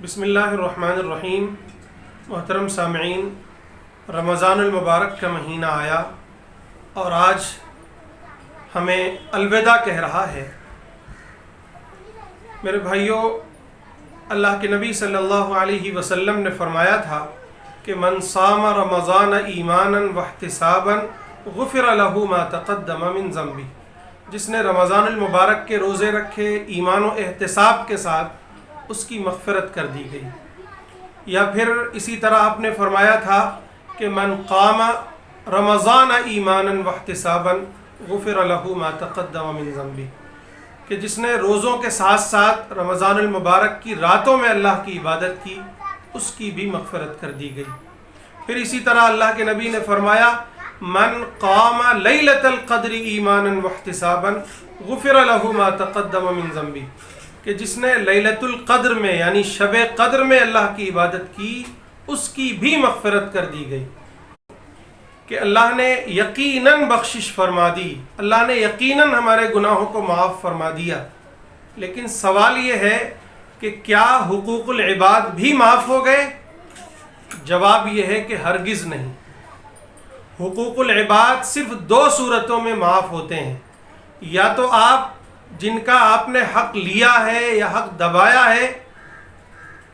بسم اللہ الرحمن الرحیم۔ محترم سامعین، رمضان المبارک کا مہینہ آیا اور آج ہمیں الوداع کہہ رہا ہے۔ میرے بھائیوں، اللہ کے نبی صلی اللہ علیہ وسلم نے فرمایا تھا کہ من صام رمضان ایمانا واحتسابا غفر له ما تقدم من ذنبہ، جس نے رمضان المبارک کے روزے رکھے ایمان و احتساب کے ساتھ، اس کی مغفرت کر دی گئی۔ یا پھر اسی طرح آپ نے فرمایا تھا کہ من قام رمضان ایمانا واحتسابا غفر له ما تقدم من ذنبہ، کہ جس نے روزوں کے ساتھ ساتھ رمضان المبارک کی راتوں میں اللہ کی عبادت کی، اس کی بھی مغفرت کر دی گئی۔ پھر اسی طرح اللہ کے نبی نے فرمایا من قام لیلۃ القدر ایمانا واحتسابا غفر له ما تقدم من ذنبہ، کہ جس نے لیلۃ القدر میں یعنی شب قدر میں اللہ کی عبادت کی، اس کی بھی مغفرت کر دی گئی۔ کہ اللہ نے یقیناً بخشش فرما دی، اللہ نے یقیناً ہمارے گناہوں کو معاف فرما دیا۔ لیکن سوال یہ ہے کہ کیا حقوق العباد بھی معاف ہو گئے؟ جواب یہ ہے کہ ہرگز نہیں۔ حقوق العباد صرف دو صورتوں میں معاف ہوتے ہیں، یا تو آپ جن کا آپ نے حق لیا ہے یا حق دبایا ہے،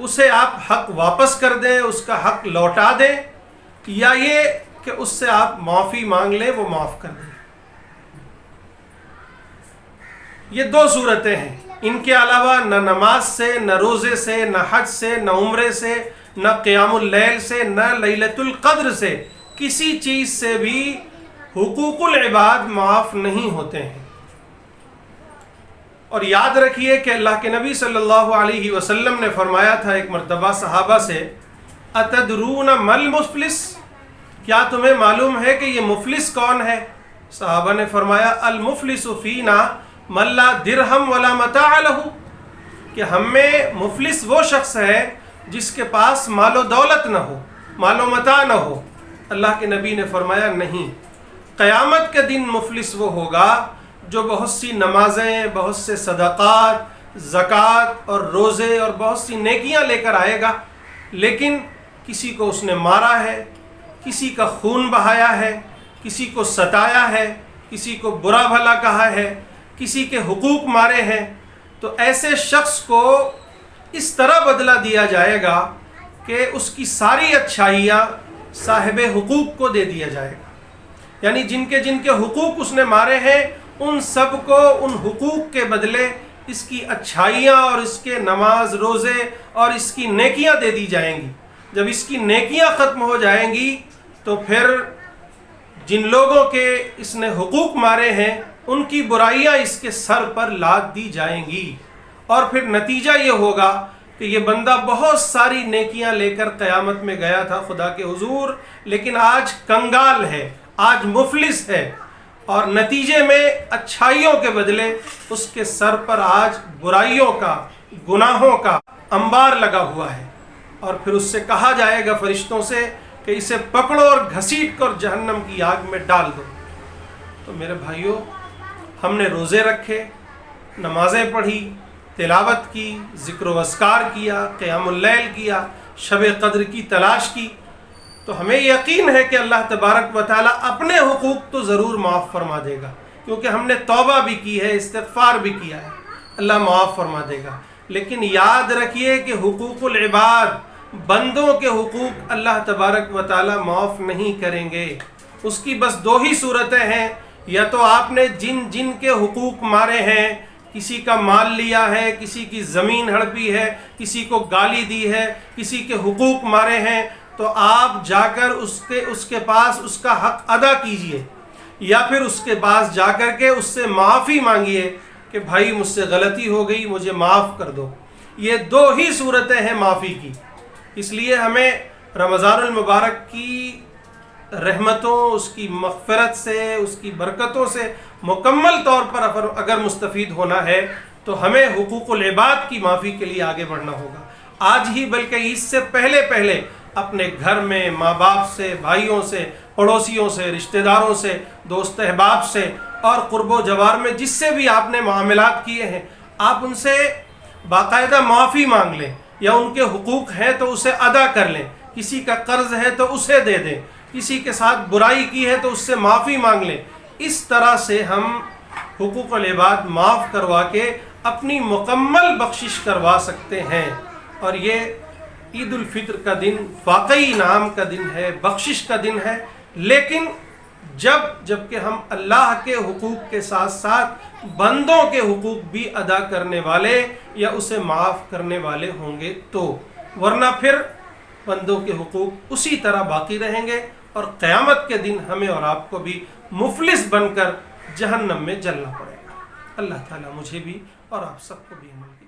اسے آپ حق واپس کر دیں، اس کا حق لوٹا دیں، یا یہ کہ اس سے آپ معافی مانگ لیں، وہ معاف کر دیں۔ یہ دو صورتیں ہیں، ان کے علاوہ نہ نماز سے، نہ روزے سے، نہ حج سے، نہ عمرے سے، نہ قیام اللیل سے، نہ لیلۃ القدر سے، کسی چیز سے بھی حقوق العباد معاف نہیں ہوتے ہیں۔ اور یاد رکھیے کہ اللہ کے نبی صلی اللہ علیہ وسلم نے فرمایا تھا ایک مرتبہ صحابہ سے، اتدرون مل مفلس، کیا تمہیں معلوم ہے کہ یہ مفلس کون ہے؟ صحابہ نے فرمایا المفلس فینا من لا درہم ولا متاع لہ، کہ ہم میں مفلس وہ شخص ہے جس کے پاس مال و دولت نہ ہو، مال و متاع نہ ہو۔ اللہ کے نبی نے فرمایا نہیں، قیامت کے دن مفلس وہ ہوگا جو بہت سی نمازیں، بہت سے صدقات، زکوٰۃ اور روزے اور بہت سی نیکیاں لے کر آئے گا، لیکن کسی کو اس نے مارا ہے، کسی کا خون بہایا ہے، کسی کو ستایا ہے، کسی کو برا بھلا کہا ہے، کسی کے حقوق مارے ہیں، تو ایسے شخص کو اس طرح بدلہ دیا جائے گا کہ اس کی ساری اچھائیاں صاحب حقوق کو دے دیا جائے گا۔ یعنی جن کے حقوق اس نے مارے ہیں، ان سب کو ان حقوق کے بدلے اس کی اچھائیاں اور اس کے نماز، روزے اور اس کی نیکیاں دے دی جائیں گی۔ جب اس کی نیکیاں ختم ہو جائیں گی تو پھر جن لوگوں کے اس نے حقوق مارے ہیں، ان کی برائیاں اس کے سر پر لاد دی جائیں گی، اور پھر نتیجہ یہ ہوگا کہ یہ بندہ بہت ساری نیکیاں لے کر قیامت میں گیا تھا خدا کے حضور، لیکن آج کنگال ہے، آج مفلس ہے، اور نتیجے میں اچھائیوں کے بدلے اس کے سر پر آج برائیوں کا، گناہوں کا انبار لگا ہوا ہے۔ اور پھر اس سے کہا جائے گا فرشتوں سے کہ اسے پکڑو اور گھسیٹ کر جہنم کی آگ میں ڈال دو۔ تو میرے بھائیوں، ہم نے روزے رکھے، نمازیں پڑھی، تلاوت کی، ذکر و اذکار کیا، قیام اللیل کیا، شب قدر کی تلاش کی، تو ہمیں یقین ہے کہ اللہ تبارک و تعالیٰ اپنے حقوق تو ضرور معاف فرما دے گا، کیونکہ ہم نے توبہ بھی کی ہے، استغفار بھی کیا ہے، اللہ معاف فرما دے گا۔ لیکن یاد رکھیے کہ حقوق العباد، بندوں کے حقوق اللہ تبارک و تعالیٰ معاف نہیں کریں گے۔ اس کی بس دو ہی صورتیں ہیں، یا تو آپ نے جن کے حقوق مارے ہیں، کسی کا مال لیا ہے، کسی کی زمین ہڑپی ہے، کسی کو گالی دی ہے، کسی کے حقوق مارے ہیں، تو آپ جا کر اس کے پاس اس کا حق ادا کیجئے، یا پھر اس کے پاس جا کر کے اس سے معافی مانگیے کہ بھائی مجھ سے غلطی ہو گئی، مجھے معاف کر دو۔ یہ دو ہی صورتیں ہیں معافی کی۔ اس لیے ہمیں رمضان المبارک کی رحمتوں، اس کی مغفرت سے، اس کی برکتوں سے مکمل طور پر اگر مستفید ہونا ہے تو ہمیں حقوق العباد کی معافی کے لیے آگے بڑھنا ہوگا۔ آج ہی بلکہ اس سے پہلے اپنے گھر میں ماں باپ سے، بھائیوں سے، پڑوسیوں سے، رشتہ داروں سے، دوست احباب سے اور قرب و جوار میں جس سے بھی آپ نے معاملات کیے ہیں، آپ ان سے باقاعدہ معافی مانگ لیں، یا ان کے حقوق ہیں تو اسے ادا کر لیں، کسی کا قرض ہے تو اسے دے دیں، کسی کے ساتھ برائی کی ہے تو اس سے معافی مانگ لیں۔ اس طرح سے ہم حقوق العباد معاف کروا کے اپنی مکمل بخشش کروا سکتے ہیں۔ اور یہ عید الفطر کا دن واقعی انعام کا دن ہے، بخشش کا دن ہے، لیکن جب کہ ہم اللہ کے حقوق کے ساتھ ساتھ بندوں کے حقوق بھی ادا کرنے والے یا اسے معاف کرنے والے ہوں گے تو، ورنہ پھر بندوں کے حقوق اسی طرح باقی رہیں گے اور قیامت کے دن ہمیں اور آپ کو بھی مفلس بن کر جہنم میں جلنا پڑے گا۔ اللہ تعالیٰ مجھے بھی اور آپ سب کو بھی عمل